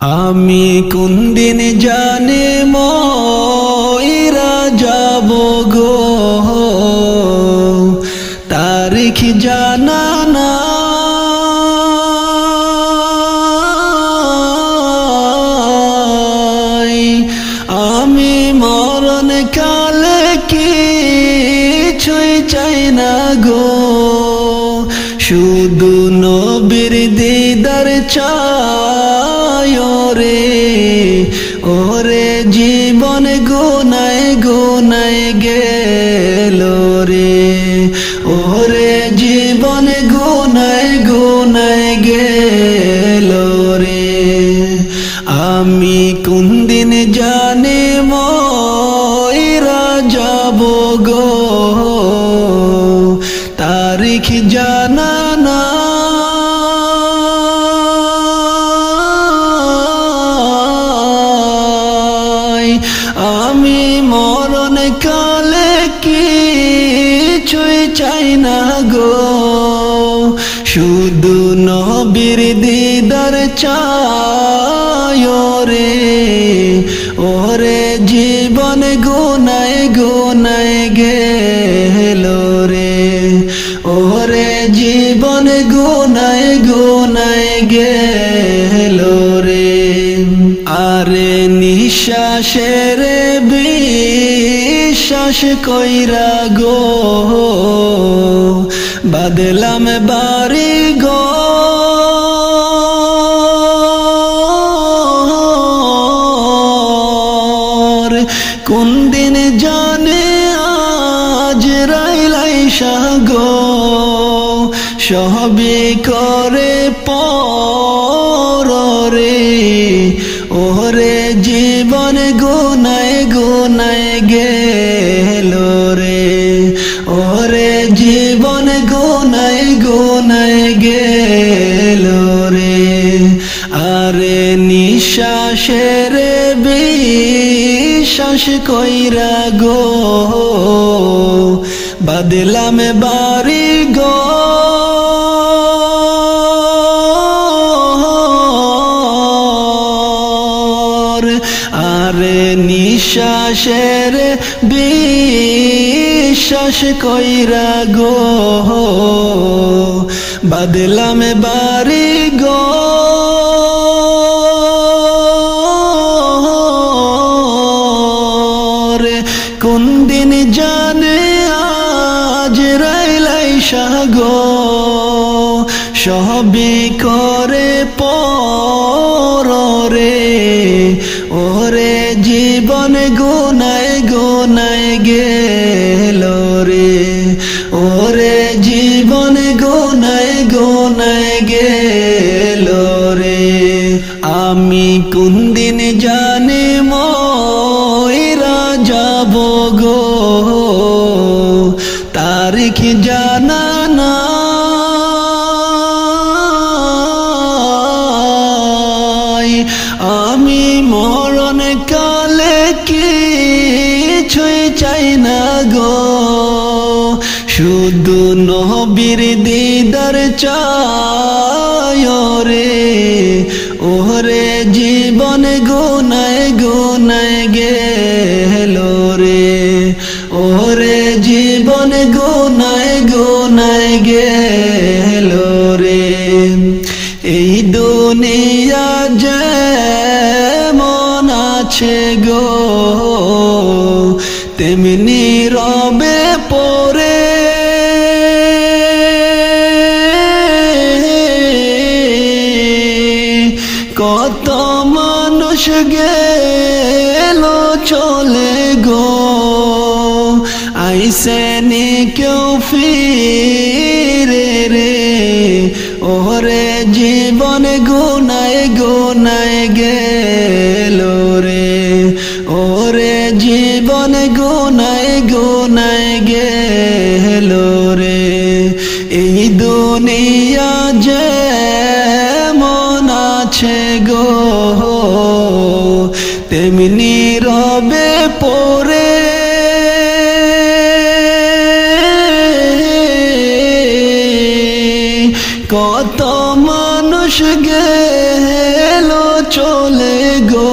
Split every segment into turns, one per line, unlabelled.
আমি কোন দিন জানি মইরা যাব গো, তারিখ জানা নাই। আমি মরণ কালে কিছুই চাই না গো, শুধু নবীর দিদার চাই রে। ওরে জীবন গুনায় গুনায় গেল রে, ওরে জীবন গুনায় গুনায় গেল রে। আমি কোন দিন জানি মইরা যাব গো, তারিখ জানা নাই। আমি মরণ কালে কিছুই চাই না গো, শুধু নবীর দিদার চাই রে। ওরে জীবন গুনায় গুনায় গেল রে, ওরে জীবন গুনায় গুনায় গেল রে। আরে নিঃশ্বাসের বিশ্বাস কইরা গো, বাদলাম বাড়ি গো। কোন দিন জানে আজ রাইলাই গো, সবে করে পর রে। ওরে জীবন গুনায় গুনায় গেল রে, ওরে জীবন গুনায় গুনায় গেল রে। আরে নিঃশ্বাসের বিশ্বাস কইরা গো, বাদলাম বাড়ি গো। আরে নিঃশ্বাসের বিশ্বাস কইরা গো, বাদলাম বাড়ি গো। কোন দিন জানে আজ রাইলাই গো, সবে করে পর রে। ওরে জীবন গুনায় গুনায় গেল রে, ওরে জীবন গুনায় গুনায় গেল রে। আমি কোন দিন জানি মইরা যাব গো, তারিখ জানা নাই। আমি মরণ কালে কিছুই চাই না গো, শুধু নবীর দিদার চাই রে। ওরে জীবন গুনায় গুনায় গেল রে, ওরে জীবন গুনায় গুনায় গেল রে। এই দুনিয়া যেমন আছে গো, তেমনি রবে পরে। কত মানুষ গেল চলে গো, আইসেনি কেউ ফিরে রে। ওরে জীবন গুনায় গুনায় গেল রে, ওরে জীবন গুনায় গুনায় গেল রে। এই দুনিয়া যেমন আছে গো, তেমনি রবে পরে। কত মানুষ গেল চলে চলে গো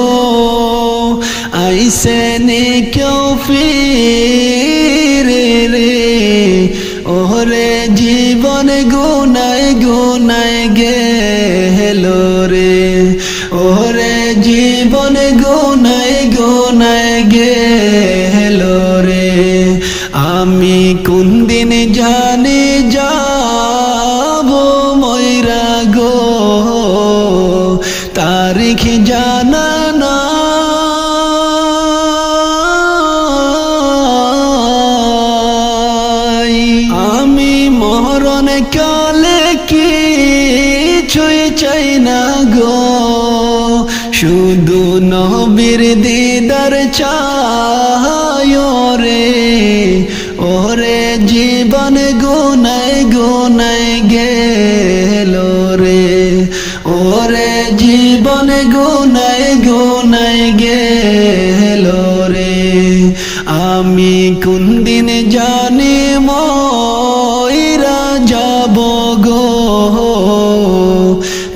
আইসে নে কেউ ফিরে রে ওরে জীবন গুনায় গুনায় গেল রে ওরে জীবন গুনায় গুনায় গেল রে আমি কোন দিন জানি যাব ময়রা গো তারিখ জানা নাই আমি মরণ কালে কিছুই চাই না গো শুধু নবীর দিদার চাই রে ওরে জীবন গুনায় গুনায় গেল রে ওরে জীবন গুনায় গুনায় গেল রে আমি কোন দিন জানি ময়রা যাব গো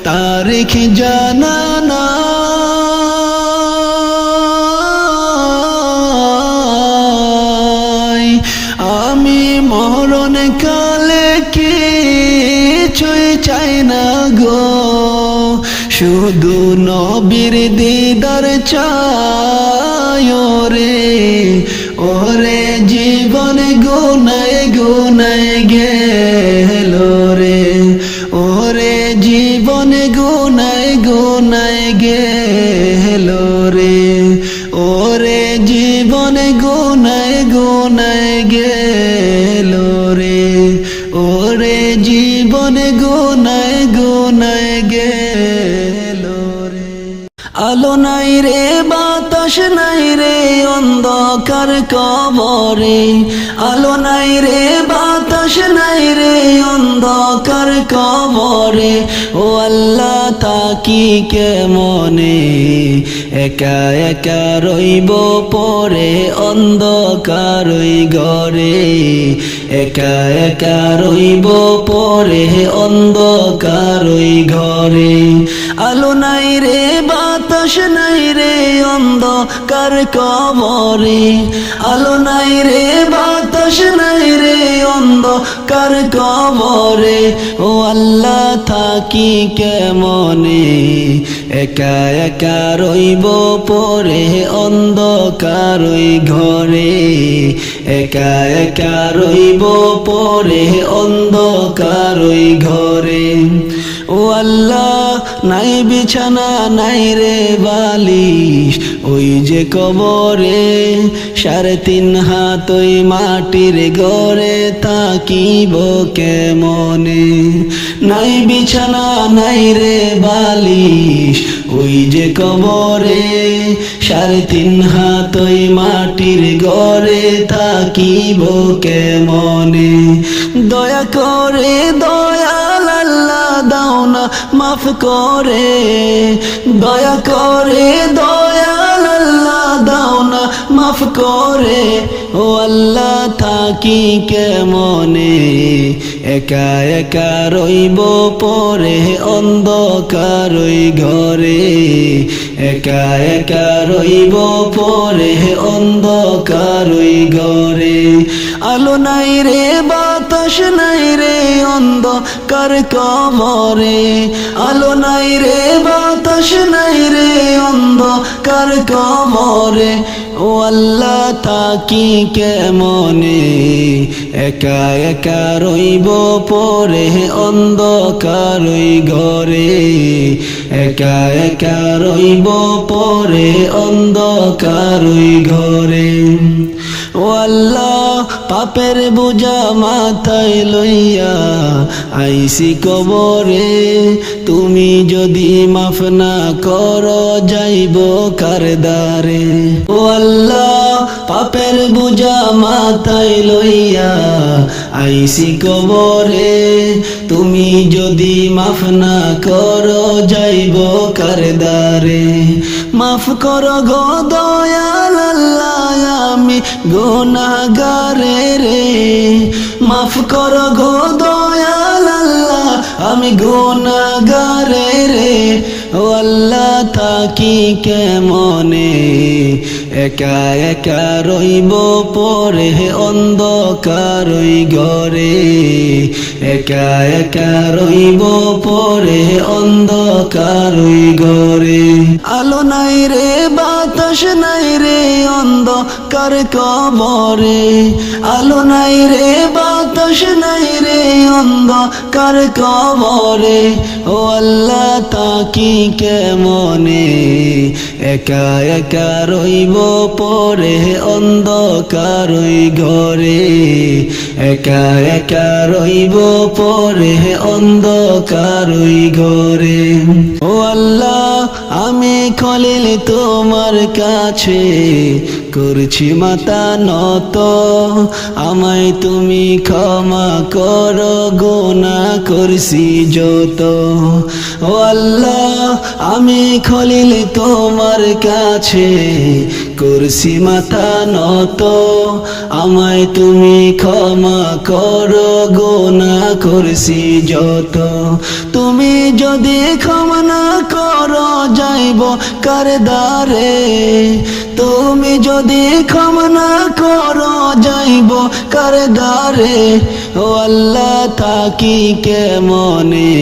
তারিখ জানা নাই আমি মরণ কালে কিছুই চাই না গো শুধু নবীর দিদার চাই রে ওরে জীবন গুনায় গুনায় গেল রে ওরে জীবন গুনায় গুনায় গেল রে ওরে জীবন গুনায় গুনায় গেল রে ওরে জীবন গুনায় গুনায় গেল রে আলো নাই রে বাতাস নাই রে অন্ধকার কবরে আলো নাই রে বাতাস নাই রে অন্ধকার কবরে ও আল্লাহ তাকি কেমনে একা একা রইব পরে অন্ধকার ওই ঘরে একা একা রইব পরে অন্ধকার ওই ঘরে আলো নাই রে বাতাস নাই রে অন্ধকার কবরে আলো নাই রে বাতাস নাই রে অন্ধকার কবরে ও আল্লাহ থাকি কেমনে একা একা রইব পরে অন্ধকার ওই ঘরে একা একা রইব পরে অন্ধকার ওই ঘরে ও আল্লাহ নাই বিছানা নাই রে বালিশ ওই যে কবরে 3.5 হাত ওই মাটির ঘরে থাকিব কেমনে নাই বিছানা নাই রে বালিশ ওই যে কবরে 3.5 হাত ওই মাটির ঘরে থাকিব কেমনে দয়া করে দয়াল আল্লাহ দাও না মাফ করে দয়া করে দয়াল আল্লাহ দাও না মাফ করে ও আল্লাহ থাকি কেমনে একা একা রইব পরে অন্ধকার ওই ঘরে একা একা রইব পরে অন্ধকার ওই ঘরে আলো নাই রে বাতাস নাই রে অন্ধকার কবরে আলো নাই রে বাতাস নাই রে অন্ধকার কবরে ও আল্লাহ থাকি কেমনে একা একা রইব পরে অন্ধকার ওই ঘরে একা একা রইব পরে অন্ধকার ওই ঘরে ও আল্লাহ পাপের বোঝা মাথায় লইয়া আইসি কবরে তুমি যদি মাফ না করো যাইব কারদারে ও আল্লাহ পাপের বোঝা মাথায় লইয়া আইসি কবরে তুমি যদি মাফ না করো যাইব কারদারে মাফ করো গো দয়াল আল্লাহ আমি গুনাহগারে রে মাফ করো গো দয়াল আল্লাহ আমি গুনাহগারে রে ও আল্লাহ থাকি কেমনে একা একা রইব পরে অন্ধকার ওই ঘরে একা একা রইব পরে অন্ধকার ওই ঘরে আলো নাই রে বাতাস নাই রে অন্ধকার কবরে আলো নাই রে বাতাস নাই রে অন্ধকার কবরে ও আল্লাহ তাকি কেমনে একা একা রইব পরে অন্ধকার ওই ঘরে একা একা রইব পরে অন্ধকার ওই ঘরে ও আল্লাহ আমি খলিল তোমার কাছে করছি মাথা নত আমায় তুমি ক্ষমা করো গুনাহ করছি যত ও আল্লাহ আমি খলিল তোমার কাছে করছি মাথা নত আমায় তুমি ক্ষমা করো গুনাহ করছি যত তুমি যদি ক্ষমা না করো যাইব কার দ্বারে তুমি যদি ক্ষমা না করো যাইব কার দ্বারে ও আল্লাহ থাকি কেমনে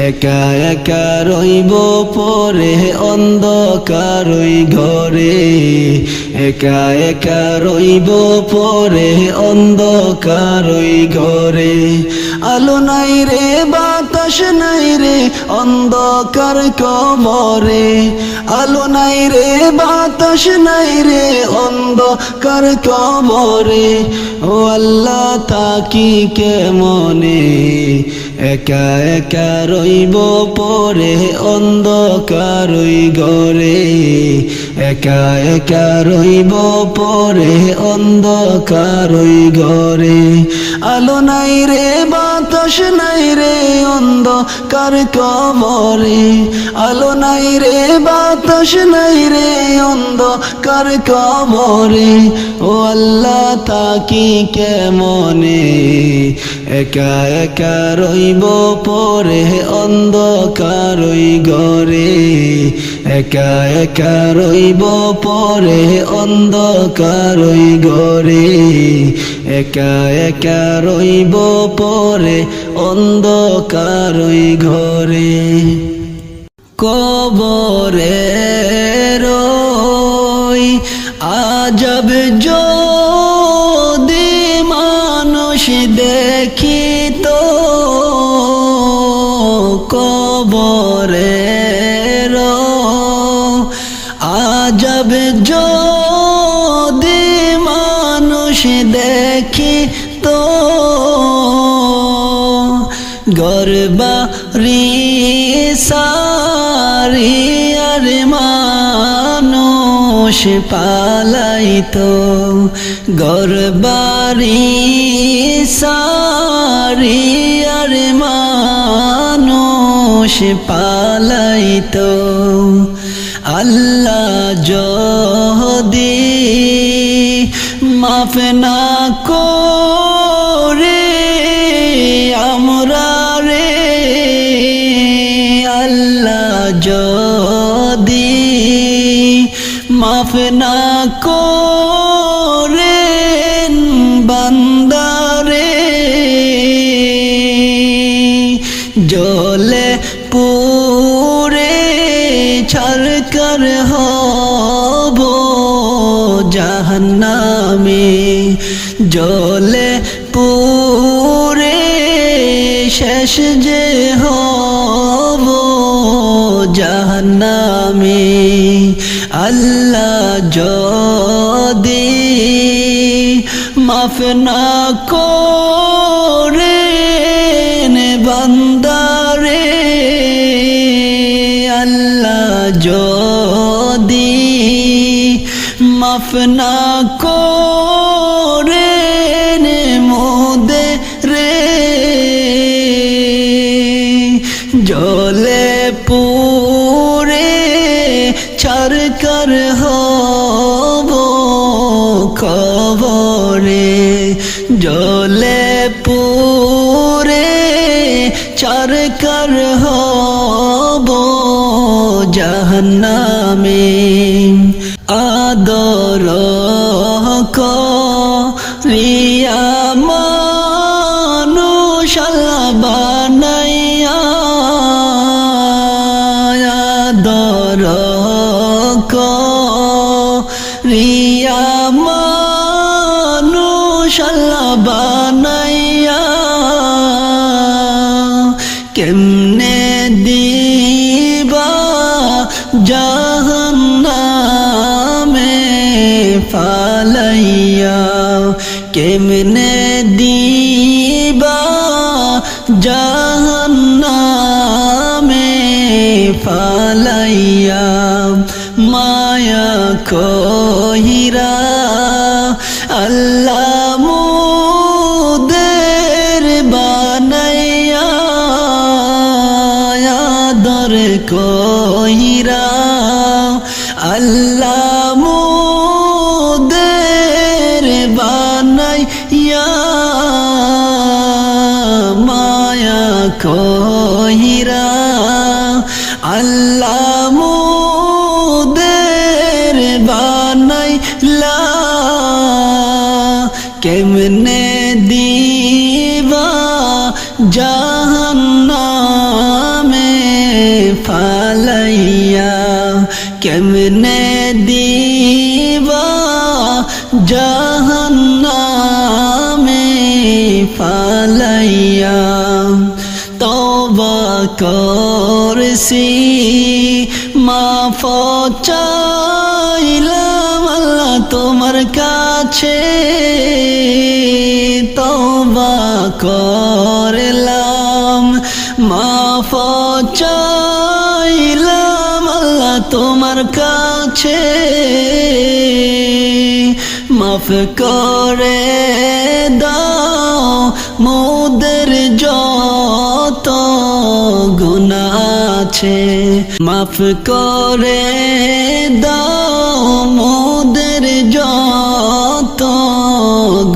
একা একা রইব পরে অন্ধকার ওই ঘরে একা একা রইব পরে অন্ধকার ওই ঘরে আলো নাই রে বাতাস নাই রে অন্ধকার কবরে আলো নাই রে বাতাস নাই রে অন্ধকার কবরে ও আল্লাহ থাকি কেমনে একা একা রইব পরে অন্ধকার ওই ঘরে একা একা রইব পরে অন্ধকার ওই ঘরে আলো নাই রে বাতাস নাই রে অন্ধকার কবরে আলো নাই রে বাতাস নাই রে অন্ধকার কবরে ও আল্লাহ থাকি কেমনে একা একা রইব পরে অন্ধকার ওই ঘরে একা একা রইব পরে অন্ধকার ওই ঘরে একা একা রইব পরে অন্ধকার ওই ঘরে কবরে রই আজব যদি মানুষ দেখিত কবরে আজব যদি মানুষ দেখিত গরবারি সারি আর মানুষ পালাইতো গরবারি সারি আর মানুষ পালাইতো আল্লাহ যদি মাফ না করে আমরা রে আল্লাহ যদি মাফ না করে বান্দারে জলে পুরে ছারকার হব জাহান্নামে জলে পুরে শেষ যে হব জাহান্নামে আল্লাহ যদি মাফ না করে বান্দারে আল্লাহ যদি মাফ না করে মোদে রে জলে পুরে ছারকার হব কবরে জলে চার কার হব জাহান্নামে আদর করিয়া মানুষ আল্লাহ বানাইয়া আদর করিয়া মানুষ আল্লাহ বানাইয়া কেমনে দিবা জাহান্নামে ফালাইয়া কেমনে দিবা জাহান্নামে ফালাইয়া মায়া কহিরা আল্লাহ মুদের বানাইয়া আদর কহিরা আল্লাহ মুদের বানাইয়া মায়া কহিরা আল্লাহ মুদের বানাইলা কেমনে দিবা জাহান্নামে ফালাইয়া কেমনে দিবা জাহান্নামে ফালাইয়া তওবা করছি মাফ চাইলাম আল্লাহ তোমার কাছে তওবা করলাম মাফ চাইলাম আল্লাহ তোমার কাছে মাফ করে দাও মোদের যত গুনাহ আছে মাফ করে দাও মোদের যত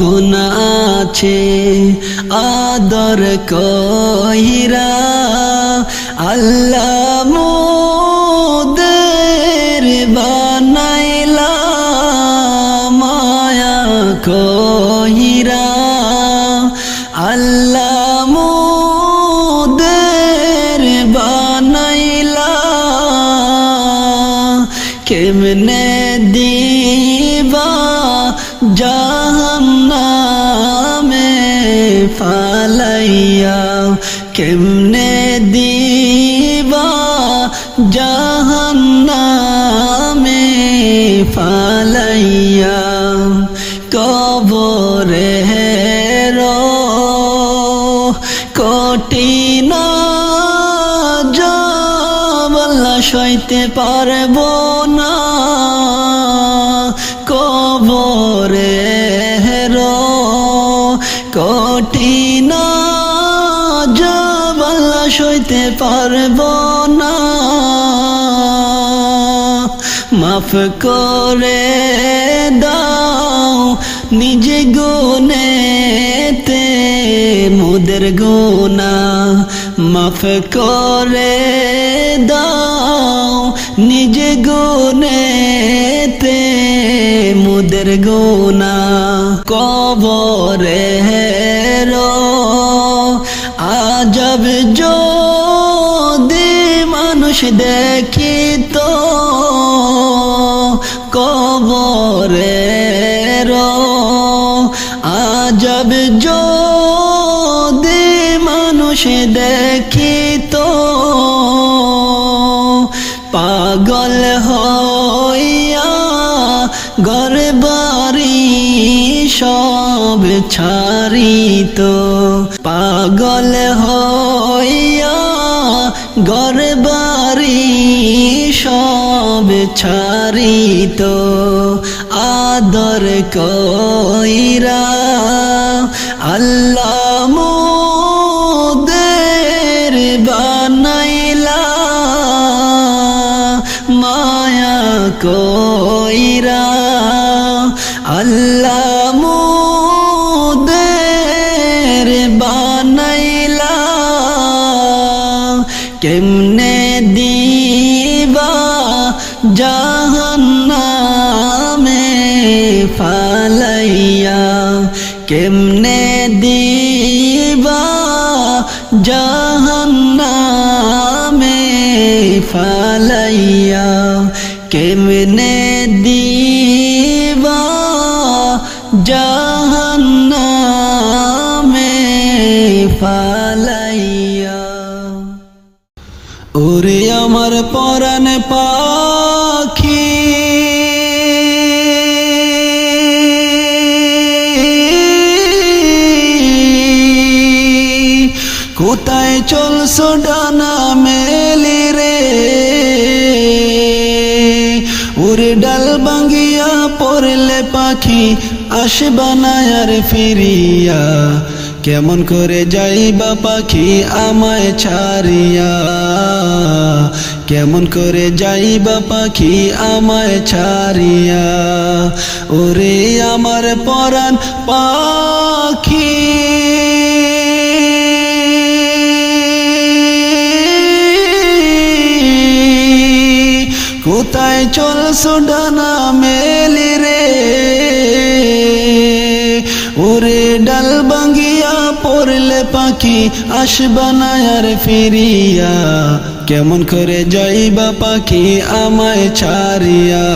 গুনাহ আছে আদর কইরা আল্লাহ মোদের বানাইলা মায়া কইরা আল্লাহ মোদের বানাইলা কেমনে দিবা জাহান্নামে ফালাইয়া কেমনে দিবা জাহান্নামে ফালাইয়া কবরে কঠিন জামালা সইতে পারবো না কবরে কঠিন জামালা সইতে পারবো না মাফ করে দাও নিজে গুনেতে মোদের গুনাহ মাফ করে দাও নিজে গুনেতে মোদের গুনাহ কবরে আজব যদি মানুষ দেখিত কবরে আজব যদি মানুষ দেখিত পাগল হইয়া ঘর বাড়ি সব ছাড়িত পাগল হইয়া ঘর বাড়ি সব ছাড়িত আদর কইরা আল্লাহ মোদের বানাইলা মায়া কইরা আল্লাহ মোদের বানাইলা কেমনে দিবা জাহান্নামে ফালাইয়া, কেমনে দিবা জাহান্নামে ফালাইয়া, কেমনে দিবা জাহান্নামে ফালাইয়া। ওরে আমার পরাণ পাখি কোথায় চলছো ডানা মেলি রে, ওরে ডাল ভাঙ্গিয়া পড়লে পাখি আসবা না আর ফিরিয়া, কেমন করে যাইবা পাখি আমায় ছাড়িয়া, কেমন করে যাইবা পাখি আমায় ছাড়িয়া। ওরে আমার পরাণ পাখি কোথায় চলছো ডানা মেলি রে, ওরে ডাল ভাঙ্গিয়া পড়লে পাখি আসবা না আর ফিরিয়া, কেমন করে যাইবা পাখি আমায় ছাড়িয়া,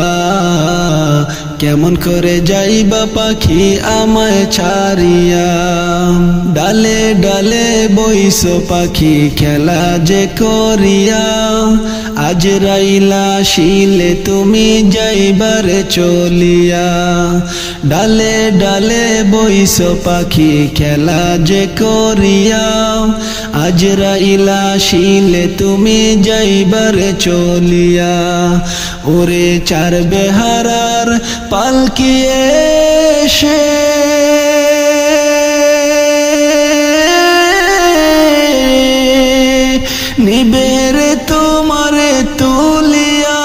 কেমন করে যাইবা পাখি আমায় ছাড়িয়া। ডালে ডালে বইসো পাখি খেলা যে করিয়া, আজরাইলা শিলে তুমি যাইবারে চলিয়া, ডালে ডালে বইসো পাখি খেলা যে করিয়া, আজরাইলা শিলে তুমি যাইবারে চলিয়া। ওরে চার বেহারার পালকি এসে নিবেরে তোমারে তুলিয়া,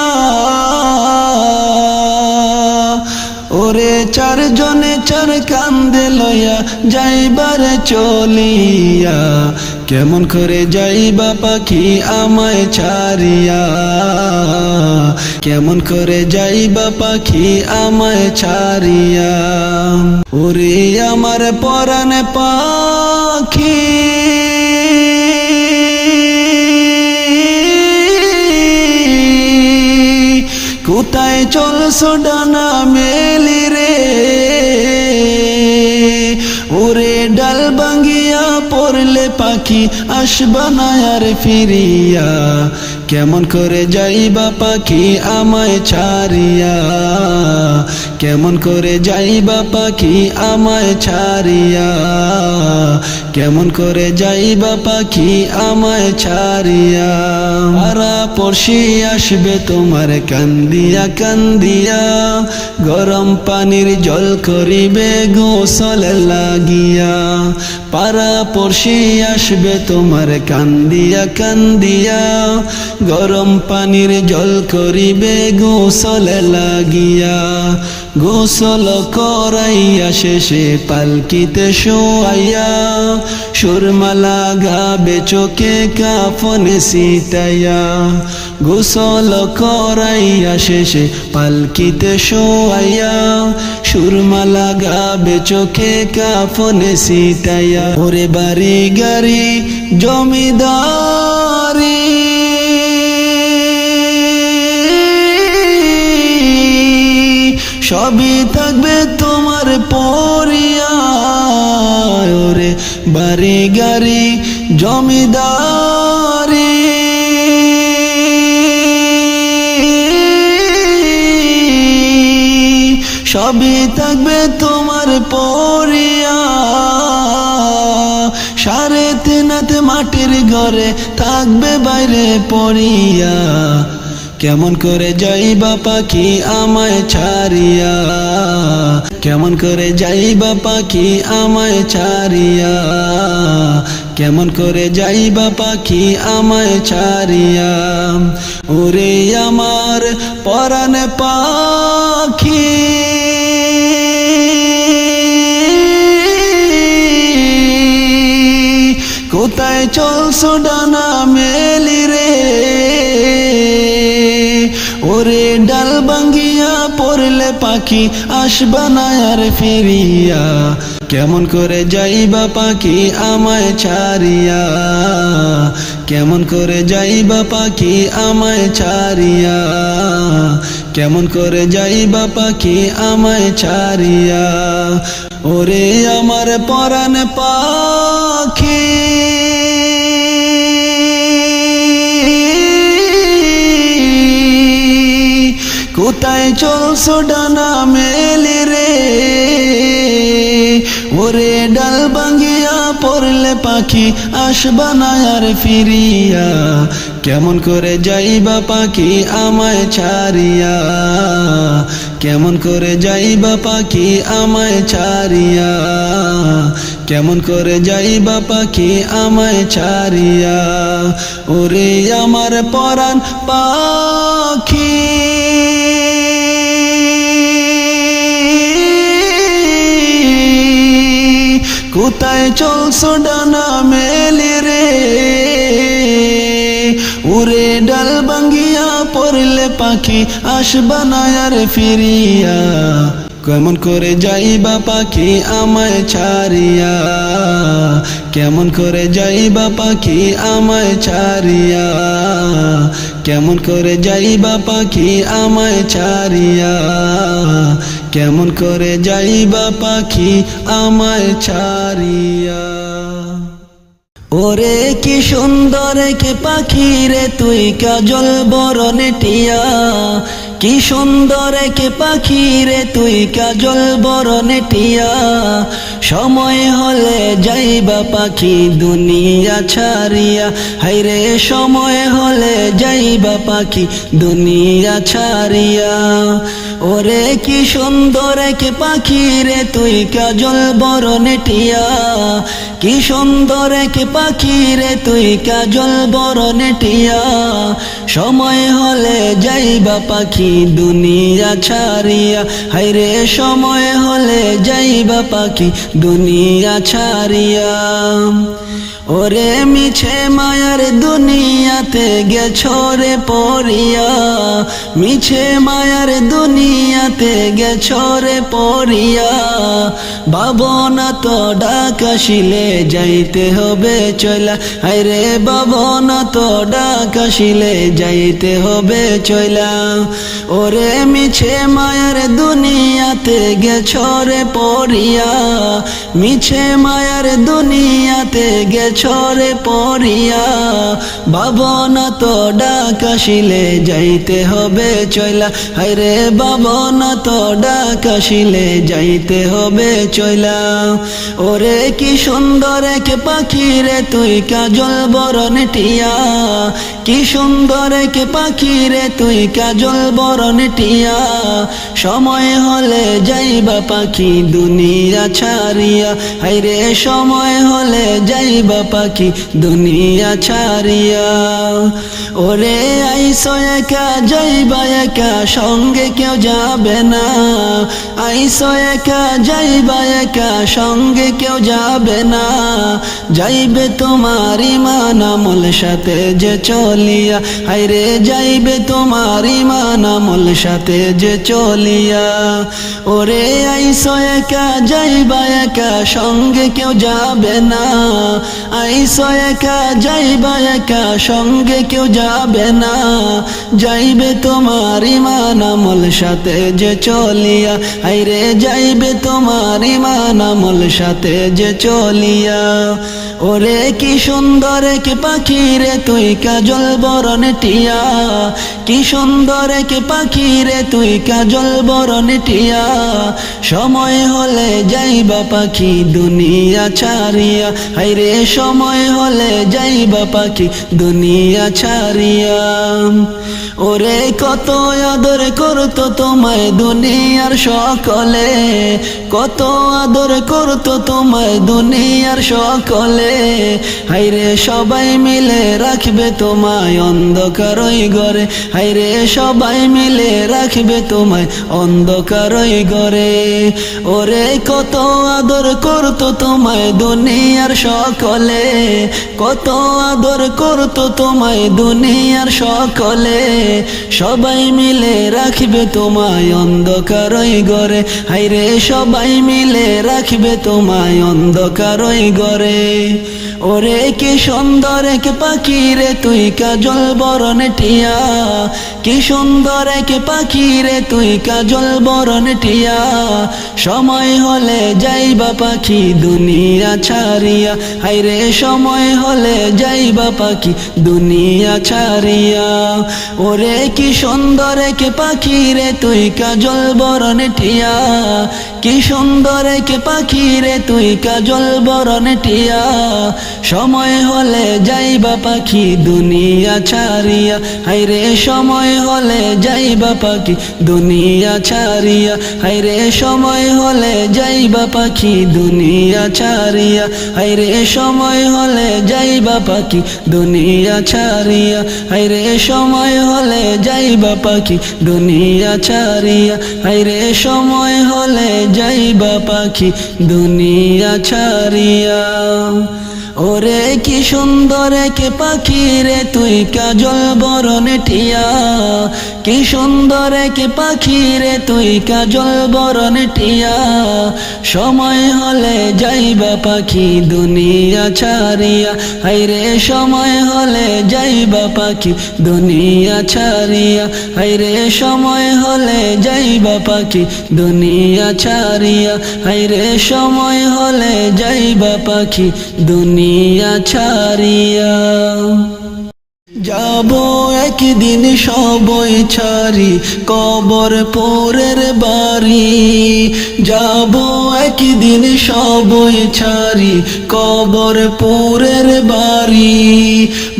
ওরে চারজনে চার কান্দে লইয়া যাইবারে চলিয়া, কেমন করে যাইবা পাখি আমায় ছাড়িয়া, কেমন করে যাইবা পাখি আমায় ছাড়িয়া। ওরে আমার পরাণ পাখি কোথায় চলছো ডানা মেলি রে, ওরে ডাল ভাঙ্গিয়া পড়লে পাখি আসবা না আর ফিরিয়া, কেমন করে যাইবা পাখি আমায় ছাড়িয়া, কেমন করে যাইবা পাখি আমায় ছাড়িয়া, কেমন করে যাইবা পাখি আমায় ছাড়িয়া। পাড়া পড়শি আসবে তোমার কান্দিয়া কান্দিয়া, গরম পানির জল করিবে গোসল লাগিয়া, পাড়া পড়শি আসবে তোমার কান্দিয়া কান্দিয়া, গরম পানির জল করিবে গোসল লাগিয়া। গোসল করাইয়া শেষে পালকিতে শোয়াইয়া, সুরমা লাগাবে চোখে কাফনে সিটাইয়া, গোসল করাইয়া শেষে পালকিতে শোয়াইয়া, সুরমা লাগাবে চোখে কাফনে সিটাইয়া। ওরে বাড়ি গাড়ি জমিদারি সবই থাকবে তোমার পরিয়া, ওরে বাড়ি গাড়ি জমিদারি সবই থাকবে তোমার পরিয়া, সাড়ে তিন হাত মাটির ঘরে থাকবে বাইরে পড়িয়া, কেমন করে যাইবা পাখি আমায় ছাড়িয়া, কেমন করে যাইবা পাখি আমায় ছাড়িয়া, কেমন করে যাইবা পাখি আমায় ছাড়িয়া। ওরে আমার পরাণ পাখি কোথায় চলছো ডানা মেলি রে, ডাল ভাঙ্গিয়া পড়লে পাখি আসবা না আর ফিরিয়া, কেমন করে যাইবা পাখি আমায় ছাড়িয়া, কেমন করে যাইবা পাখি আমায় ছাড়িয়া, কেমন করে যাইবা পাখি আমায় ছাড়িয়া। ওরে আমার পরাণ পাখি কোথায় চলছো ডানা মেলে রে, ওরে ডাল ভাঙ্গিয়া পড়লে পাখি আসবা না আর ফিরিয়া, কেমন করে যাইবা পাখি আমায় ছাড়িয়া, কেমন করে যাইবা পাখি আমায় ছাড়িয়া, কেমন করে যাইবা পাখি আমায় ছাড়িয়া। ওরে আমার পরাণ পাখি কোথায় চলছো ডানা মেলে রে, উড়ে ডাল ভাঙ্গিয়া পড়লে পাখি আসবা না আর ফিরিয়া, কেমন করে যাইবা পাখি আমায় ছাড়িয়া, কেমন করে যাইবা পাখি আমায় ছাড়িয়া, কেমন করে যাইবা পাখি আমায় ছাড়িয়া, কেমন করে যাইবা পাখি আমায় ছাড়িয়া। ওরে কি সুন্দর কে পাখি রে তুই কাজল বরণে টিয়া, কি সুন্দর কে পাখি রে তুই কাজল বরণে টিয়া, সময় হলে যাইবা পাখি দুনিয়া ছাড়িয়া, হায়রে সময় হলে যাইবা পাখি দুনিয়া ছাড়িয়া। ওরে কি সুন্দর কে পাখি রে তুই কাজল বরণে টিয়া, কি সুন্দর কে পাখি রে তুই কাজল বরণে টিয়া, সময় হলে যাইবা পাখি দুনিয়া ছাড়িয়া, হায়রে সময় হলে যাইবা পাখি দুনিয়া ছাড়িয়া। ওরে মিছে মায়ার দুনিয়াতে গেছো রে পড়িয়া, মিছে মায়ার দুনিয়াতে গেছো রে পড়িয়া, ভাবনা তো ডাক আসিলে যাইতে হবে চলা, হায়রে ভাবনা তো ডাক আসিলে যাইতে হবে চলা। ওরে মিছে মায়ার দুনিয়াতে গেছো রে পড়িয়া, মিছে মায়ার দুনিয়াতে গেছো রে পড়িয়া, ভাবনা তো ডাক আসিলে যাইতে হবে চলা, হায়রে ভাবনা তো ডাক আসিলে যাইতে হবে চলা। ওরে কি সুন্দর কে পাখি রে তুই কাজল বরণে টিয়া, কি সুন্দর কে পাখি রে তুই কাজল বরণে টিয়া, সময় হলে যাইবা পাখি দুনিয়া ছাড়িয়া, হায়রে সময় হলে যাইবা পাখি দুনিয়া ছাড়িয়া। ওরে আইসো একা যাইবা একা সঙ্গে কেউ যাবে না, আইসো একা যাইবা একা সঙ্গে কেউ যাবে না, যাইবে তোমার ইমান আমল সাথে যে চলিয়া, হায়রে যাইবে তোমার ইমান আমল সাথে যে চলিয়া। ওরে আইসো একা যাইবা একা সঙ্গে কেউ যাবে না, আইসো একা যাইবা একা সঙ্গে কেউ যাবে না, যাইবে তোমার ইমান আমল সাথে যে চলিয়া, হায়রে যাইবে তোমার ইমান আমল সাথে যে চলিয়া। ওরে কি সুন্দর কে পাখি রে তুই কাজল বরণে টিয়া, কি সুন্দর কে পাখি রে তুই কাজল বরণে টিয়া, সময় হলে যাইবা পাখি দুনিয়া ছাড়িয়া, হায়রে সময় হলে যাইবা পাখি দুনিয়া ছাড়িয়া। ওরে কত আদর করতো তোমায় দুনিয়ার সকলে, কত আদর করতো তোমায় দুনিয়ার সকলে, হায়রে সবাই মিলে রাখবে তোমায় অন্ধকারই ঘরে, হায়রে সবাই মিলে রাখবে তোমায় অন্ধকারই ঘরে। ওরে কত আদর করতো তোমায় দুনিয়ার সকলে, কত আদর করতো তোমায় দুনিয়ার সকলে, সবাই মিলে রাখবে তোমায় অন্ধকার ওই ঘরে, হায়রে সবাই মিলে রাখবে তোমায় অন্ধকার ওই ঘরে। ওরে কি সুন্দর এক পাখি রে তুই কাজল বরণ টিয়া, কি সুন্দর এক পাখি রে তুই কাজল বরণ টিয়া। সময় হলে যাইবা পাখি দুনিয়া ছাড়িয়া, হায়রে সময় হলে যাইবা পাখি দুনিয়া ছাড়িয়া। ওরে কি সুন্দর এক পাখি রে তুই কাজল বরণ টিয়া, কি সুন্দর এক পাখি রে তুই কাজল বরণ টিয়া। সময় হলে যাইবা পাখি দুনিয়া ছাড়িয়া, হায়রে সময় হলে যাইবা পাখি দুনিয়া ছাড়িয়া, হায়রে সময় হলে যাইবা পাখি দুনিয়া ছাড়িয়া, হায়রে সময় হলে যাইবা পাখি দুনিয়া ছাড়িয়া, হায়রে সময় হলে যাইবা পাখি দুনিয়া ছাড়িয়া, হায়রে সময় হলে যাইবা পাখি দুনিয়া ছাড়িয়া। ওরে কি সুন্দর এক পাখি রে তুই কাজল বরণ টিয়া, কি সুন্দর এক পাখি রে তুই কাজল বরণ টিয়া। সময় হলে যাইবা পাখি দুনিয়া ছাড়িয়া, হায়রে সময় হলে যাইবা পাখি দুনিয়া ছাড়িয়া, হায়রে সময় হলে যাইবা পাখি দুনিয়া ছাড়িয়া, হায়রে সময় হলে যাইবা পাখি দুনিয়া ছাড়িয়া। যাবো একদিন সবই ছাড়ি কবর পরের বাড়ি, যাবো একদিন সবই ছাড়ি কবর পরের বাড়ি।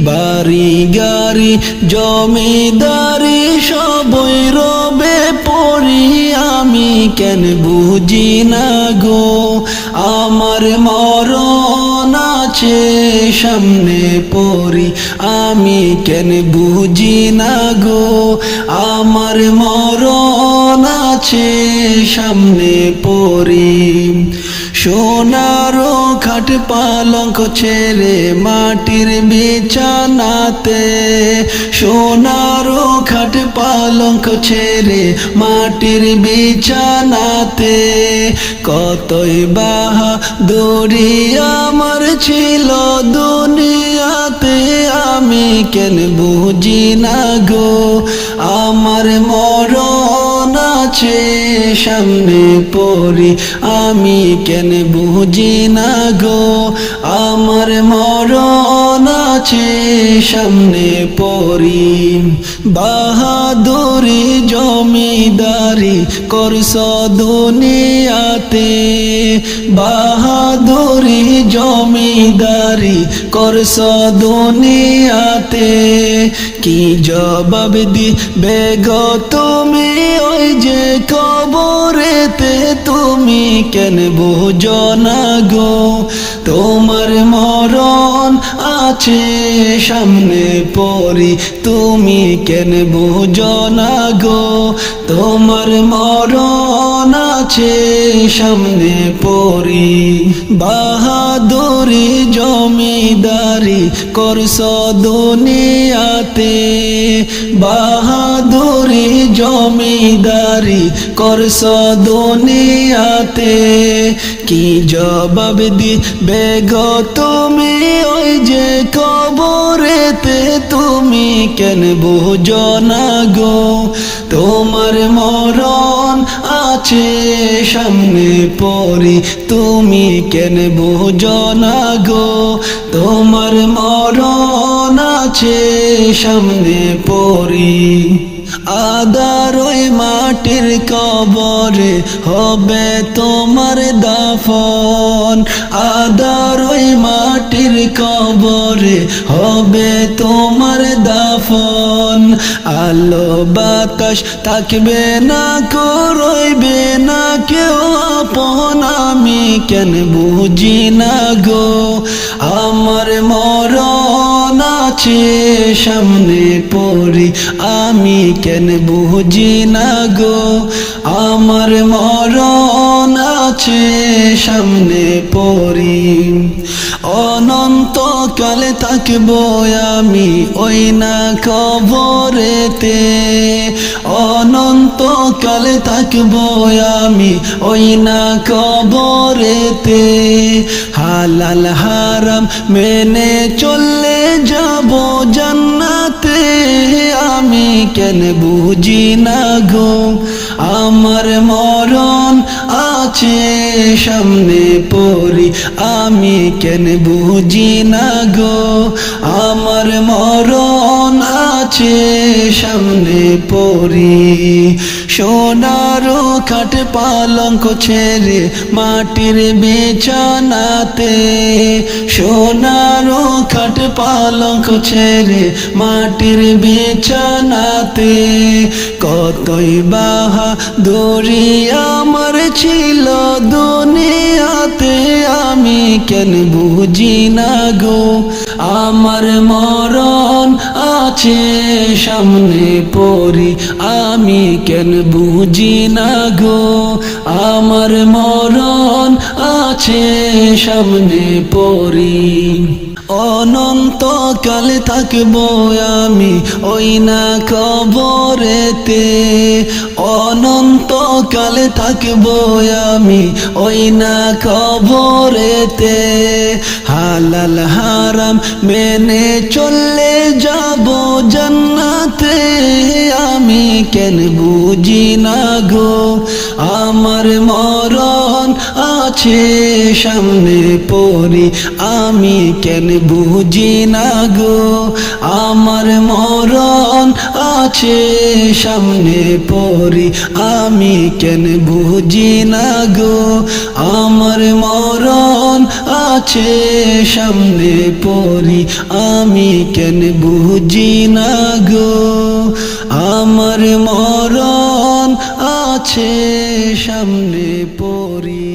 বাড়ি গাড়ি জমিদারি সবই রবে পড়ি, আমি কেন বুঝি না গো আমার মরণ আছে সামনে পড়ি, আমি কেন বুঝি না গো আমার মরণ আছে সামনে পড়ি। সোনারো খাট পালঙ্ক ছেড়ে মাটির বিছানাতে, সোনারো খাট পালঙ্ক ছেড়ে মাটির বিছানাতে। কতই বাহাদুরি আমার ছিল দুনিয়াতে, আমি কেন বুঝি না গো আমার মরণ আছে সামনে পড়ি, আমি কেন বুঝি না গো আমার মরণ আছে সামনে পড়ি। বাহাদুরি জমিদারি করছ দুনিয়াতে, বাহাদুরি জমিদারি করছ দুনিয়াতে। কি জবাব দিবে গো তুমি ওই যে কবরেতে, তুমি কেন বুঝো না গো তোমার মরণ আছে সামনে পড়ি, তুমি কেন বুঝো না গো তোমার মরণ আছে সামনে পড়ি। বাহাদুরি জমিদারি করছ দুনিয়াতে, বাহাদুরি জমিদারি করছ দুনিয়াতে। কি জবাব দিবে গো তুমি ওই যে কবরেতে, তুমি কেন বুঝো না গো তোমার মরণ আছে সামনে পড়ি, তুমি কেন বুঝো না গো তোমার মরণ আছে সামনে পড়ি। আদার ওই মাটির কবরে হবে তোমার দাফন, আদার ওই মাটির কবরে হবে তোমার দাফন। আলো বাতাস থাকবে না কো রইবে না কেউ আপন, আমি কেন বুঝি না গো আমার মরণ আছে সামনে পড়ি, আমি কেন বুঝি না গো আমার মরণ আছে সামনে পরি অনন্তকালে থাকবো আমি ওই না কবরেতে অনন্তকালে থাকবো আমি ওই না কবরেতে হালাল হারাম মেনে চললে যাব জান্নাতে আমি কেন বুঝি না গো আমার মরণ আছে সামনে পরি আমি কেন বুঝি না গো আমার মরণ আছে সামনে পরি সোনারও খাট পালঙ্ক ছেড়ে মাটির বিছানাতে সোনারও খাট পালঙ্ক ছেড়ে মাটির বিছানাতে কতই বাহাদুরি আমার ছিল দুনিয়াতে আমি কেন বুঝি না গো আমার মরণ আছে সামনে পরি আমি কেন বুঝি না গো আমার মরণ আছে সামনে পরি অনন্তকালে থাকবো আমি ওই না কবরেতে অনন্তকালে থাকবো আমি ওই না কবরেতে হালাল হারাম মেনে চললে যাব জান্নাতে আমি কেন বুঝি না গো আমার মরণ আছে সামনে পরি আমি কেন বুঝি না গো আমার মরণ আছে সামনে পরি আমি কেন বুঝি না গো আমার মরণ আছে সামনে পরি আমি কেন বুঝি না গো আমার মরণ আছে সামনে পরি।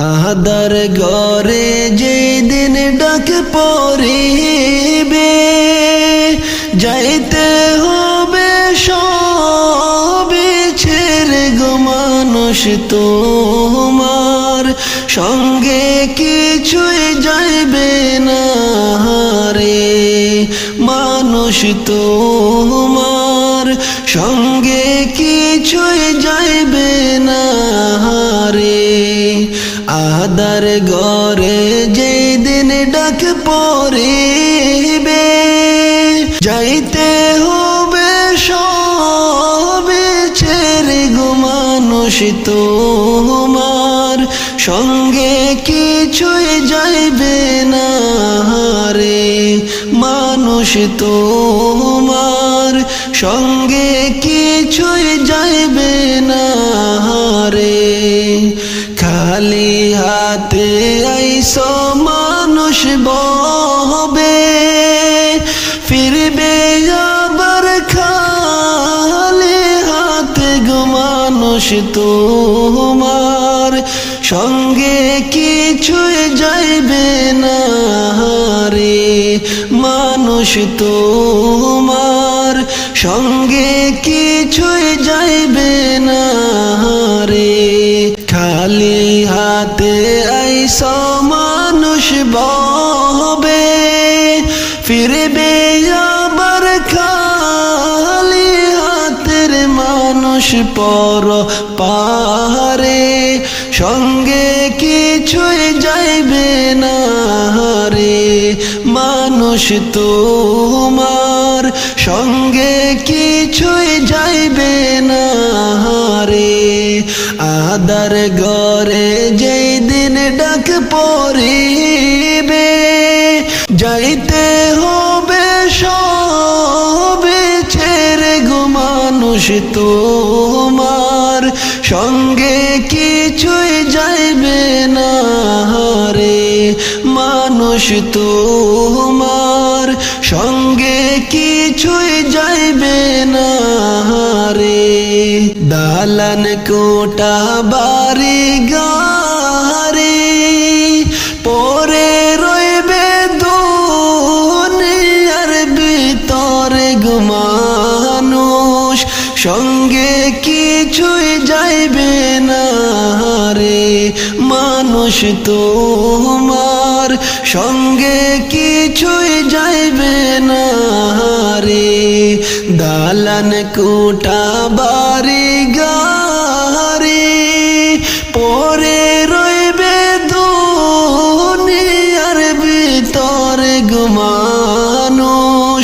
আহাদার ঘরে যেদিন ডাক পড়িবে যাইতে হবে সবে ছেড়ে গো মানুষ তোমার সঙ্গে কিছুই যাইবে না রে মানুষ তোমার সঙ্গে কিছুই যাইবে না রে আহাদার ঘরে যেদিন ডাক পড়িবে যাইতে হবে সবে ছেড়ে গো মানুষ তোমার সঙ্গে কিছুই যাইবে না রে মানুষ তোমার সঙ্গে কিছুই যাইবে না রে খালি হাতে আইসো মানুষ ববে ফিরবে আবার খালি হাতে গো মানুষ তোমার সঙ্গে কিছুই যাইবে না রে মানুষ তোমার সঙ্গে কিছুই যাইবে না রে খালি হাতে আইসো মানুষ ববে ফিরবে আবার খালি হাতের মানুষ পর পারে সঙ্গে কিছুই যাইবে না রে মানুষ তোমার সঙ্গে কিছুই যাইবে না রে আহাদার ঘরে যেদিন ডাক পড়িবে যাইতে হবে সবে ছেড়ে গো মানুষ তোমার সঙ্গে কিছুই যাইবে না রে মানুষ তোমার সঙ্গে কিছুই যাইবে না রে দালান কোটা বাড়ি গাড়ি পরে রইবে দুনিয়ার ভিতরে গো মানুষ সঙ্গে কিছুই যাইবে না রে মানুষ তোমার সঙ্গে কিছুই যাইবে না রে দালান কোটা বাড়ি গাড়ি পরে রইবে দুনিয়ার ভিতরে গো মানুষ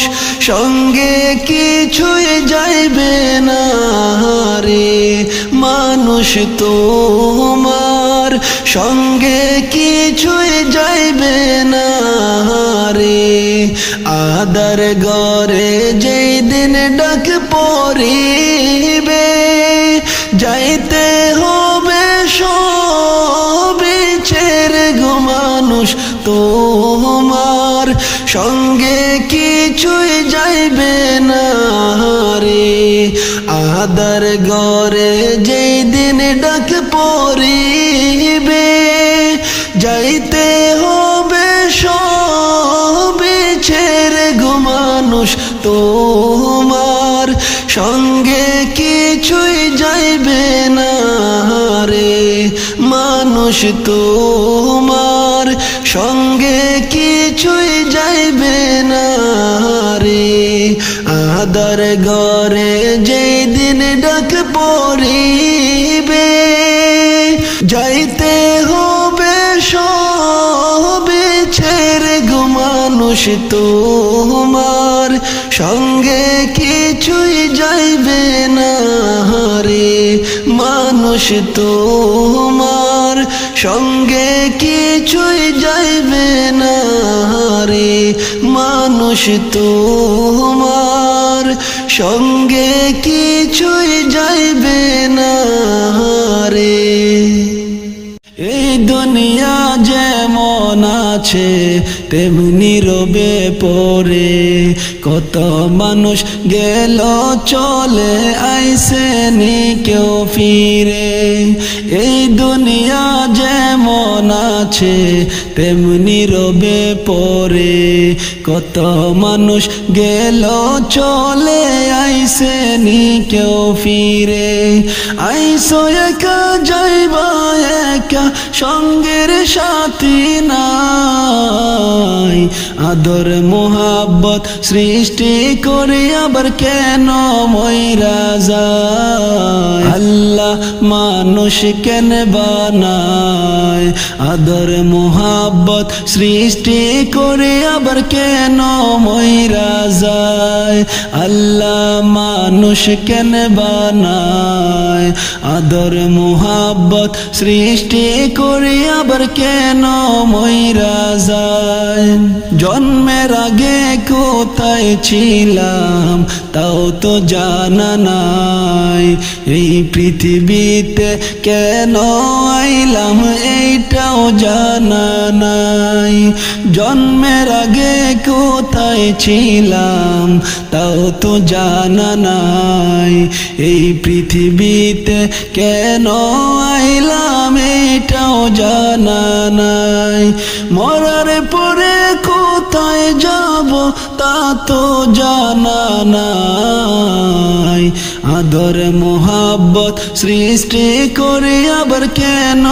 সঙ্গে কিছুই যাইবে না রে মানুষ তোমার সঙ্গে কিছুই যাইবে না রে আহাদার ঘরে যেদিন ডাক পড়িবে যাইতে হবে সবে ছেড়ে গো মানুষ তোমার সঙ্গে কিছুই যাইবে না রে আহাদার ঘরে যেদিন ডাক পড়িবে যাইতে হবে সবে ছেড়ে গো মানুষ তোমার সঙ্গে কিছুই যাইবে না রে মানুষ তোমার সঙ্গে কিছুই যাইবে না রে আহাদার ঘরে যেদিন ডাক পড়িবে যাইতে হবে সবে ছেড়ে গো মানুষ তোমার সঙ্গে কিছুই যাইবে না রে মানুষ তোমার সঙ্গে কিছুই যাইবে না রে মানুষ তোমার সঙ্গে কিছুই যাইবে না রে এই দুনিয়া যেমন আছে তেমনি রবে পরে কত মানুষ গেল চলে আইসে নি কেউ ফিরে এই দুনিয়া যেমন আছে তেমনি রবে পরে কত মানুষ গেল চলে আইসে নি কেউ ফিরে আইসো একা যাইবা একা সঙ্গের সাথী নাই আদর মোহাব্বত সৃষ্টি করে আবার কেন মইরা যায় আল্লাহ মানুষ কেন বানায় আদর মোহাব্বত সৃষ্টি করে আবার কেন মইরা যায় আল্লাহ মানুষ কেন বানায় আদর মোহাব্বত সৃষ্টি করে আবার কেন মইরা যায় জন্মের আগে কোথায় ছিলাম তাও তো জানা নাই এই পৃথিবীতে কেন আইলাম এইটাও জানা নাই জন্মের আগে কোথায় ছিলাম তাও তো জানা নাই এই পৃথিবীতে কেন আইলাম এইটাও জানা নাই মরার পরে কোথায় যাব তা তো জানা নাই আদর মোহাব্বত সৃষ্টি করে আবার কেন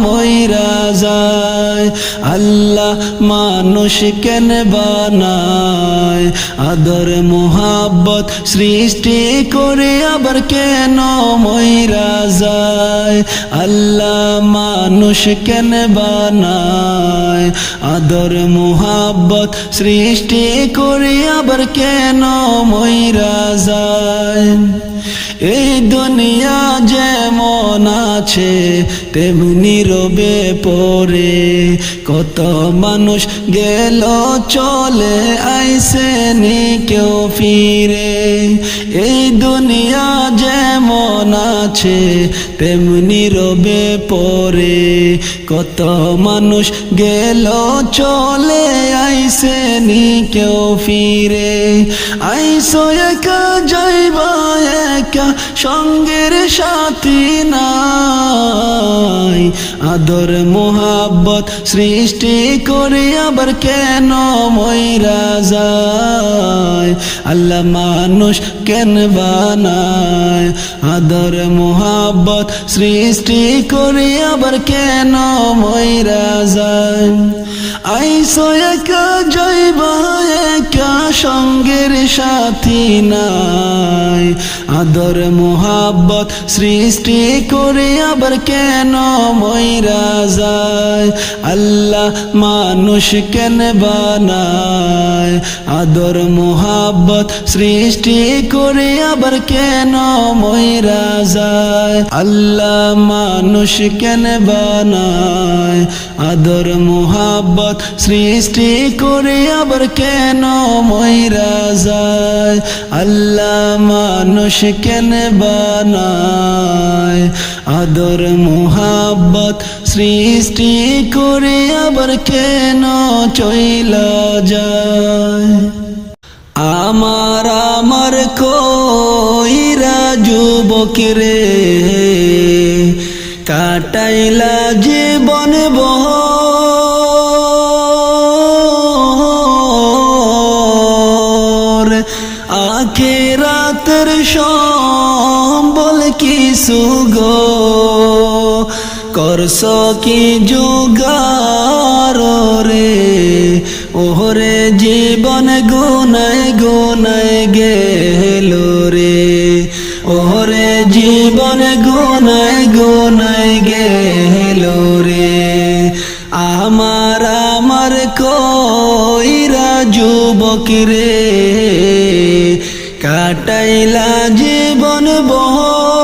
মইরা যায় আল্লাহ মানুষ কেন বানায় আদর মোহাব্বত সৃষ্টি করে আবার কেন মইরা যায় আল্লাহ মানুষ কেন বানায় আদর মোহাব্বত সৃষ্টি করে আবার কেন মইরা যায় এই দুনিয়া যেমন আছে তেমনি রবে পরে কত মানুষ গেল চলে আইসে নি কেউ ফিরে এই দুনিয়া যেমন আছে তেমনি রবে পরে কত মানুষ গেল চলে আইসে নি কেউ ফিরে আইসো একা যাইবা একা সঙ্গের সাথী নাই আদর মোহাব্বত সৃষ্টি করে আবার কেন মইরা যায় আল্লাহ মানুষ কেন বানায় আদর মোহাব্বত সৃষ্টি করে আবার কেন মইরা যায় আইসো একা যাইবা একা সঙ্গের সাথী নাই আদর মোহাব্বত সৃষ্টি করে আবার কেন মইরা যায় আল্লাহ মানুষ কেন বানায় আদর মোহাব্বত সৃষ্টি করে আবার কেন মইরা যায় আল্লাহ মানুষ কেন বানায় আদর মোহাব্বত সৃষ্টি করে আবার কেন মইরা যায় আল্লাহ মানুষ কেন বানায় আদর মোহাব্বত সৃষ্টি করে আবার কেন চইলা যায় আমার কইরা যুবক রে কাটাইলা জীবন বহর আখিরাতের সম্বল কিছু গো করছ কি জোগাড় রে ওহরে জীবন গুনায় গুনায় গেল রে ওহরে জীবন গুনায় গুনায় গেল রে আমার কইরা যুবক রে কাটাইলা জীবন বহর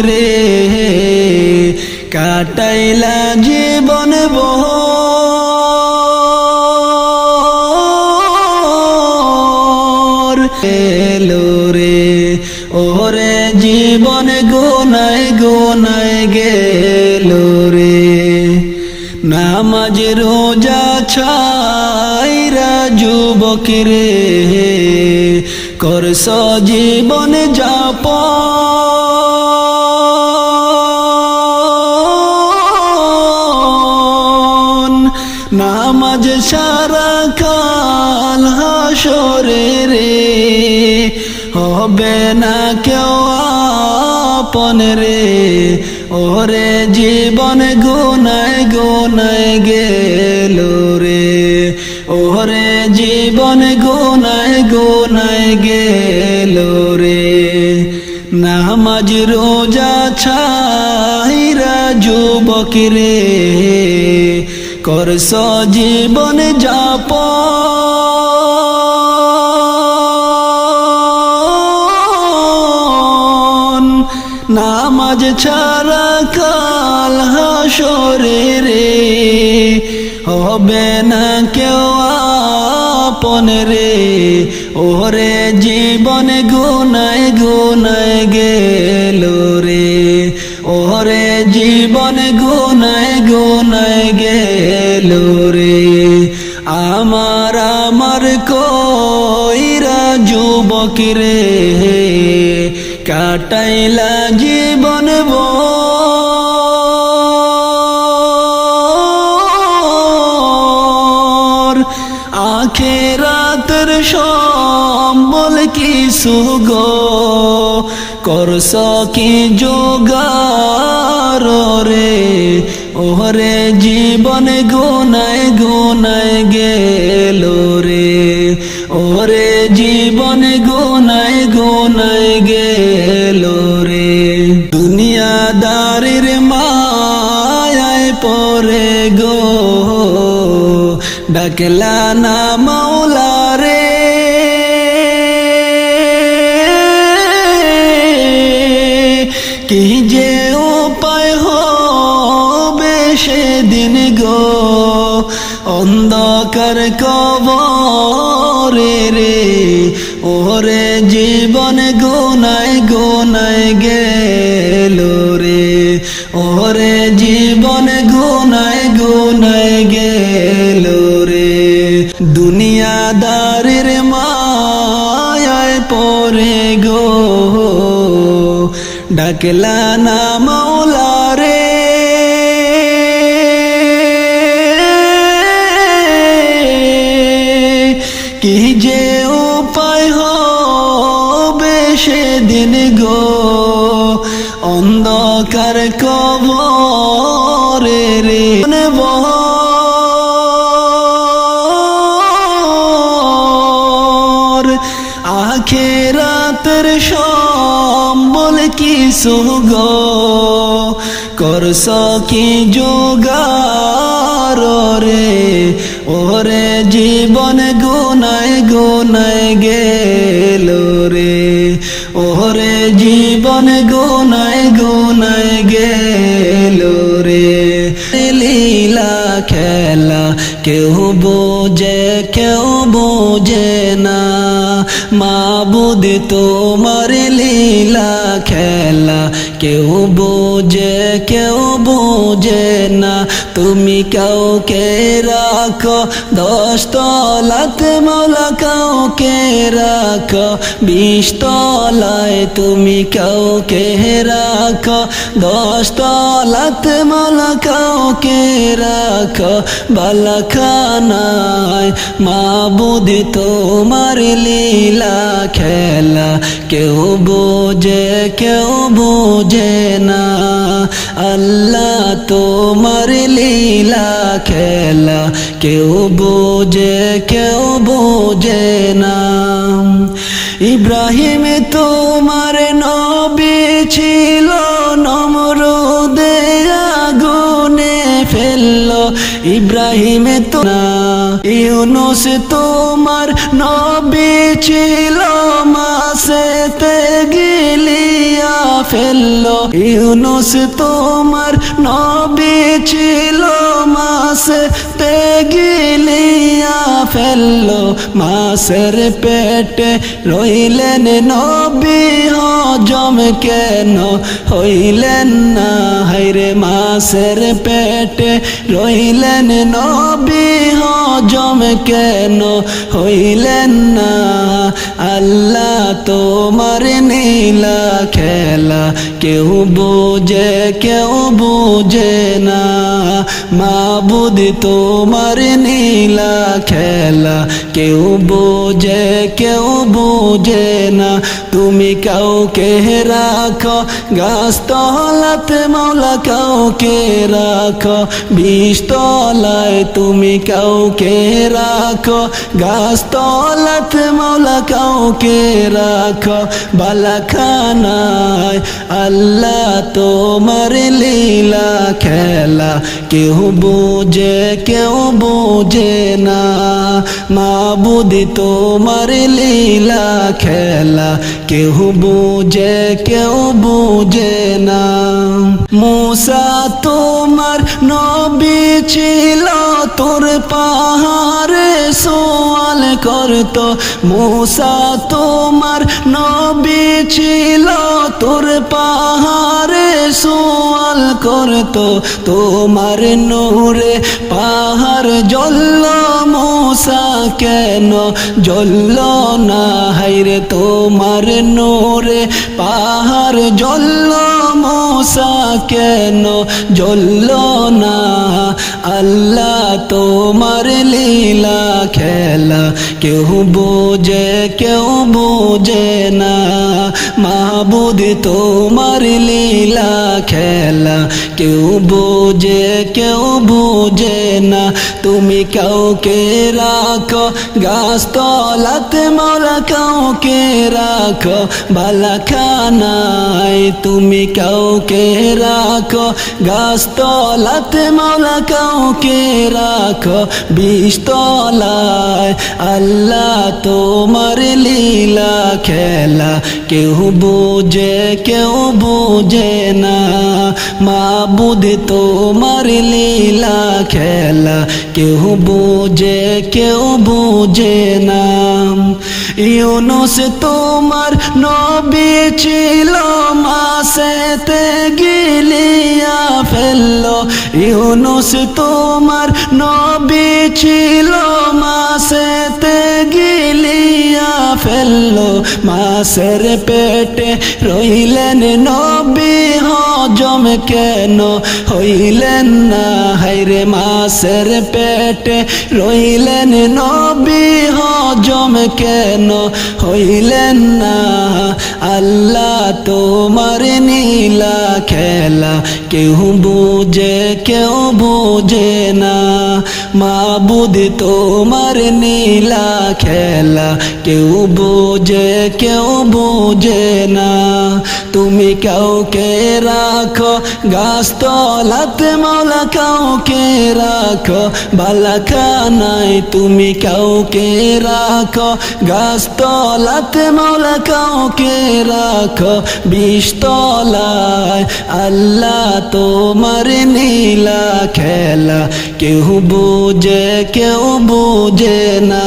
রে কাটাইলা জীবন বহর এলো রে ওরে জীবন গুনায় গুনায় গেল রে নামাজ রোজা ছাইরা যুবক রে করছ জীবন যাপন নামাজ সারা কাল হাসরে রে হবে না কেউ আপন রে ওরে জীবন গুনায় গুনায় গেল রে ওরে জীবন গুনায় গুনায় গেল রে নামাজ রোজা ছাইরা যুবক রে করছ জীবন যাপন নামাজ ছাড়া কাল হাসরে রে হবে না কেউ আপন রে ওরে জীবন গুনায় গুনায় গেল রে ওরে জীবন গুনায় গুনায় গেল রে আমার কইরা যুবক রে কাটাইলা জীবন ভর আখিরাতের সম্বল কিছু গো করছ কি জোগাড় রে ওরে জীবন গুনায় গুনায় গেল রে ওরে জীবন গুনায় গুনায় গেল রে দুনিয়াদারির মায়ায় পড়ে গো ডাকলা না মাওলা রে কি যে উপায় হবে সেদিন গো অন্ধকার কবরে রে ওরে জীবন গুনায় গুনায় গেল রে ওরে জীবন গুনায় গুনায় গেল রে দুনিয়াদারির মায়ায় পড়ে গো ডাকলা না মাওলা রে কি যে উপায় হবে সেদিন গো অন্ধকার কবরে রে আখিরাতের সম্বল কিছু গো করছ কি জোগাড় রে ওরে জীবন গুনায় গুনায় গেল রে ওরে জীবন গুনায় গুনায় গেল রে লীলা খেলা কেউ বোঝে না মাবুদ তোমার লীলা খেলা কেউ বোঝে না তুমি কাউকে রাখো 10 তলাত মাওলা কাউকে রাখো 20 তলায় তুমি কাউকে রাখো 10 তলাত মাওলা কাউকে রাখো বালাখানায় মাবুদ তোমার লীলা খেলা কেউ বোঝে না আল্লাহ তোমার লীলা খেলা কেউ বোঝে না ইব্রাহিম তোমার নবী ছিল নমরুদে আগুনে ফেললো ইব্রাহিম তো না ইউনুস তোমার নবী ছিল মাছেতে গিলিয়া ফেললো। ইউনুস তোমার নবী ছিল, মাছেতে গিলিয়া ফেললো। মাছের পেটে রইলেন নবী, হজম কেন হইলেন না? হায়রে মাছের পেটে রইলেন নবী, হজম কেন হইলেন না? আল্লাহ তোমার নীলা খেলা কেউ বোঝে কেউ বোঝে না। মাবুদ তোমার নীলা খেলা কেউ বোঝে কেউ বোঝে না। তুমি কাউকে রাখো গাছতলাতে মাওলা, কাউকে রাখো বিষতলায়। তুমি কাউকে রাখো গাছতলাতে মাওলা, কাউকে রাখো বালাখানায়। আল্লাহ তোমার লীলা খেলা কেউ বোঝে কেউ বোঝে না। মাবুদ তোমার লীলা খেলা কেউ বোঝে কেউ বোঝে না। মূসা তোমার নবী ছিল, তোর পাহাড়ে সওয়াল করতো। মূসা তোমার নবী ছিল, তোর পাহাড়ে সওয়াল করতো। তোমার নূরে পাহাড় জ্বলল, মূসা কেন জ্বলল না? হায়রে তোমার নূরে পাহাড় জ্বলল, মূসা কেন জ্বলল না? আল্লাহ তোমার লীলা খেলা কেউ বোঝে কেউ বোঝে না। মাবুদ তোমার লীলা খেলা কেউ বোঝে কেউ বোঝে না। তুমি কাউকে রাখো গাছতলাতে মাওলা, কাউকে রাখো বালাখানায়। তুমি কাউকে রাখো গাছতলাতে মাওলা, কাউকে রাখো বিষতলায়। আল্লাহ তোমার লীলা খেলা কেউ বোঝে কেউ বোঝে না। মাবুদ তোমার লীলা খেলা কেউ বোঝে কেউ বোঝে না। ইউনুস তোমার নবী ছিল, মাছেতে গিলিয়া ফেললো। ইউনুস তোমার নবী ছিল, মাছেতে গিলিয়া ফেললো। মাছের পেটে রইলেন নবী, হজম কেন হইলেন না? হায়রে মাছের পেটে রইলেন নবী, হজম কেন হইলেন না? আল্লাহ তোমার নীলা খেলা কেউ বোঝে কেউ বোঝে না। মাবুদ তোমার নীলা খেলা কেউ বোঝে কেউ বোঝে না। তুমি কাউকে রাখো গাছতলাতে মাওলা, কাউকে রাখো বালাখানায়। তুমি কাউকে রাখো গাছতলাতে মাওলা, কাউকে রাখো বিষতলায়। আল্লাহ তোমার নীলা খেলা কেউ বোঝে কেউ বোঝে না।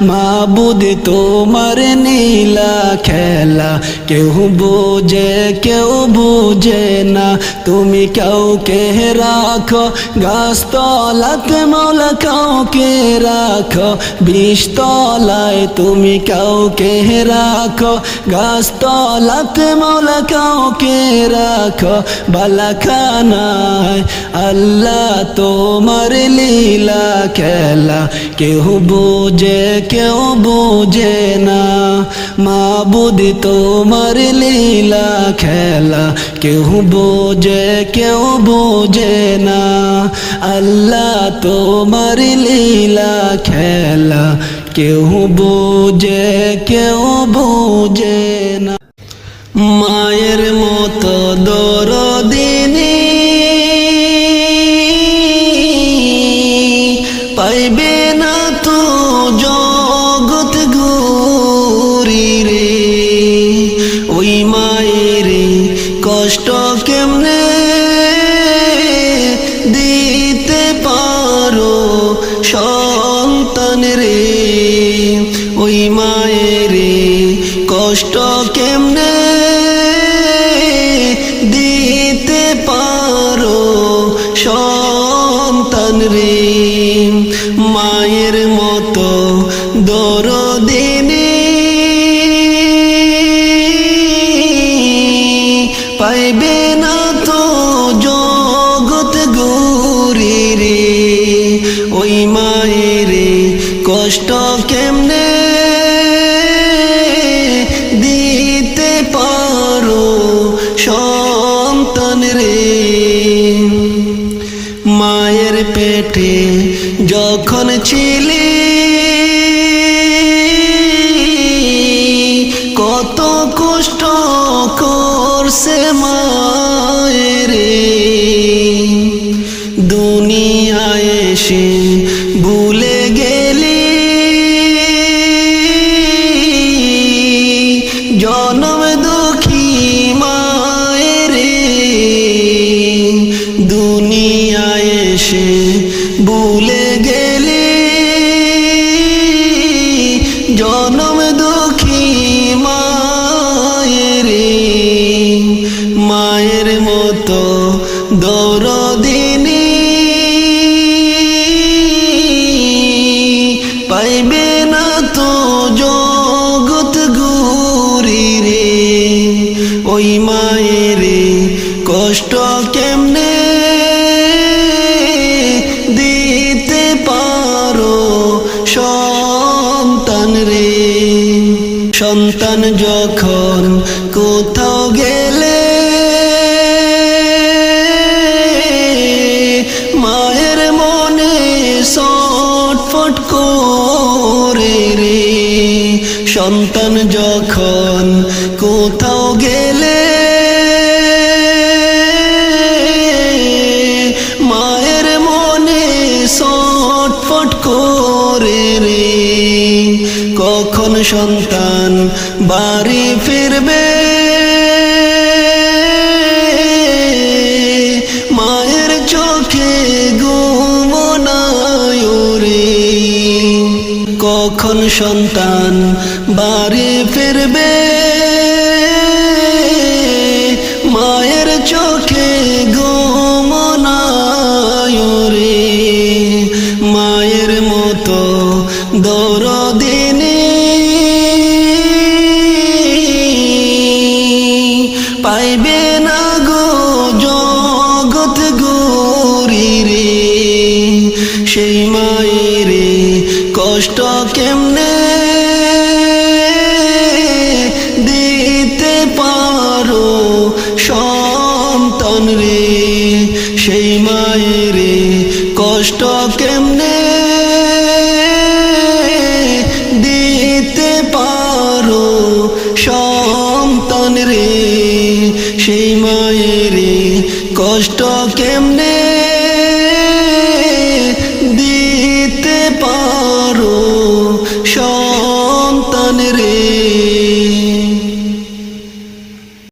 মাবুদ তোমার নীলা খেলা কেউ বোঝে কেউ বোঝে না। তুমি কাউকে রাখো গাছতলাতে মাওলা, কাউকে রাখো বিষতলায়। তুমি কাউকে রাখো গাছতলাতে মাওলা, কাউকে রাখো বালাখানায়। আল্লাহ তোমার লীলা খেলা কেউ বোঝে কেউ বোঝে না। মাবুদ তোমার লীলা খেলা কেউ বোঝে কেউ বোঝে না। আল্লাহ তোমার লীলা খেলা কেউ বোঝে কেউ বোঝে না। মায়ের মতো দরদিনী পাইবে না তো জগৎ ঘুরি রে। ওই মায়ের ওই মায়েরে কষ্ট কেমনে দিতে পারো সন্তান রে মায়ের মতো দরদিনী পাইবে না তো জগৎ গৌরী রে ওই মায়েরে কষ্ট কেমনে দিতে পারো সন্তান রে মায়ের পেটে যখন ছিলি কত কষ্ট করছে মায়েরে দুনিয়ায় এসে ভুলে গেলি জনম দুঃখী মায়েরে দুনিয়ায় এসে ভুলে গেলি জনম দুঃখী মায়েরে মায়ের মতো দরদিনী পাইবে না তো জগৎ গৌরী রে ওই মায়েরে কষ্ট কেমনে দিতে পারো সন্তান রে সন্তান যখন কোথাও গেলে মায়ের মনে ছটফট করে রে সন্তান যখন কোথাও গেলে মায়ের মনে ছটফট করে রে কখন সন্তান বাড়ি ফিরবে মায়ের চোখে ঘুম নাই রে কখন সন্তান বাড়ি ফিরবে মায়ের চোখে ঘুম নাই রে মায়ের মতো দরদিনী পাইবে না গো জগৎ গৌরী রে সেই মায়েরে কষ্ট কেমনে দিতে পারো সন্তান রে সেই মায়েরে কষ্ট কেমনে দিতে পারো সন্তান রে সেই মায়েরে কষ্ট কেমনে